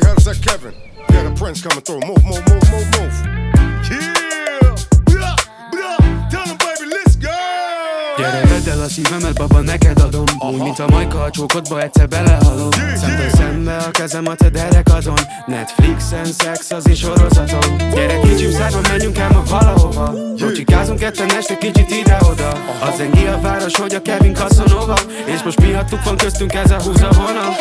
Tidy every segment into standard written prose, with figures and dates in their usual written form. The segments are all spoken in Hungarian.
how's that Kevin? Yeah, the prince coming through. Move, move, move, move, move. Yeah! Blah, blah. Tell them, baby, let's go! Gyere, vedd el a szívemet, baba, neked adom. Úgy, mint a majka a csókodba, egyszer belehalom. Szemben szembe a kezem a te derekadon. Netflixen, szex az én sorozatom. Gyere, kicsim szárva, menjünk el ma valahova. Rocsikázunk ketten este, kicsit ide-oda. Az zengi a város, hogy a Kevin Casanova. És most miattuk van köztünk ez a húzavona.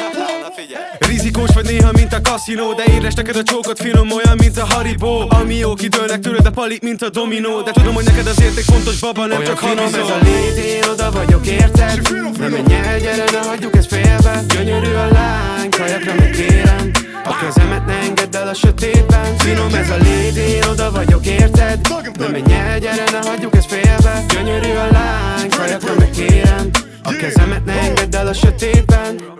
Rizikós vagy néha, mint a kaszinó, de édes neked a csókot finom, olyan, mint a Haribo. Ami jó, kidőlnek tőled a palit, mint a dominó. De tudom, hogy neked az érték fontos, baba, nem csak finom. Ez a lét, én oda vagyok, érted? Nem menj el, gyere, ne hagyjuk ezt félbe. Gyönyörű a lány, kajakra megkérem. A kezemet ne engedd el a sötétben. Finom ez a lét, én oda vagyok, érted? Nem menj el, gyere, ne hagyjuk ezt félbe. Gyönyörű a lány, kajakra megkérem. A kezemet ne engedd el a sötétben.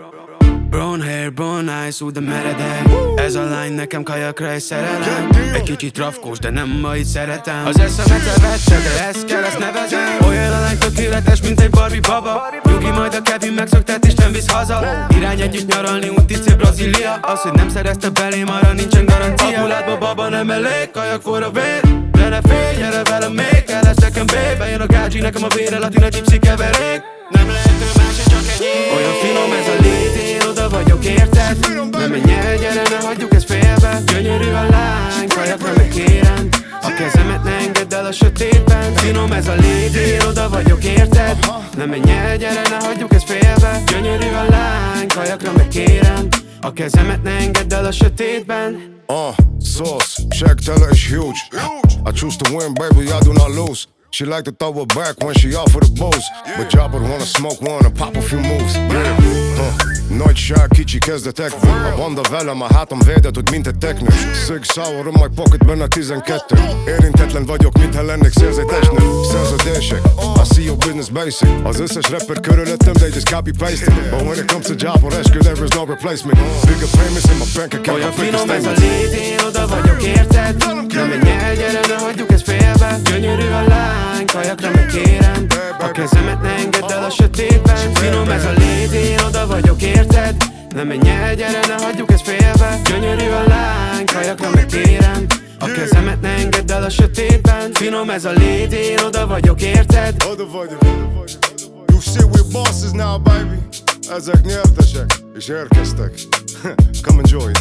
Brown hair, brown eyes, de meredek. Ez a lány nekem kajakra egy szerelem. Egy kicsit rafkós, de nem ma itt szeretem. Az eszemet elvette, de ezt kell, ezt nevezem. Olyan a lány tökéletes, mint egy Barbie baba. Nyugi, majd a Kevin megszöktet és nem visz haza. Irány együtt nyaralni, úti Brazília. Az, hogy nem szerezte belém, arra nincsen garancia. Apuládba baba nem elég, kajak for a vér. De ne félj, gyere velem még, kell lesz nekem babe. Bejön a gácsi, nekem a vére, latina gypsy keverék. Nem lehető más, csak ennyi. Olyan finom ez a lét, én oda vagyok, érted? Nem menj el, gyere, ne hagyjuk ezt félbe. Gyönyörű a lány, kajakra megkérem. A kezemet ne engedd el a sötétben. Finom ez a lét, én oda vagyok, érted? Nem menj el, gyere, ne hagyjuk ezt félbe. Gyönyörű a lány, kajakra megkérem. A kezemet ne engedd el a sötétben. Sauce, check, tell her it's huge. I choose to win, baby, I do not lose. She like to throw it back when she off for the booze. But Jabba wanna smoke one and pop a few moves. Nagy sár, kicsi kezdetekben. A banda velem, a hátam védett, hogy mint egy teknős. Szög sour in my pocket, benne 12. Érintetlen vagyok, mintha lennék szerzetesnek. Szerződések, I see your business basic. Az összes rapper körülöttem, they just copy-pasted. But when it comes to Jabba rescue, there is no replacement. Bigger payments in my bank account. Olyan finom ez a lét, én oda vagyok, érted? Nem menj el, gyere, ne hagyjuk ezt félbe. Gyönyörű a lány, kajakra megkérem. A kezemet ne engedd el a sötétben. Finom ez a lét, én oda vagyok, érted? Nem menj el, gyere, ne hagyjuk ezt félbe. Gyönyörű a lány, kajakra megkérem. A kezemet ne engedd el a sötétben. Finom ez a lét, én oda vagyok, érted? Oda vagyok. You shit with bosses now, baby. Ezek nyertesek, és érkeztek. Come enjoy it.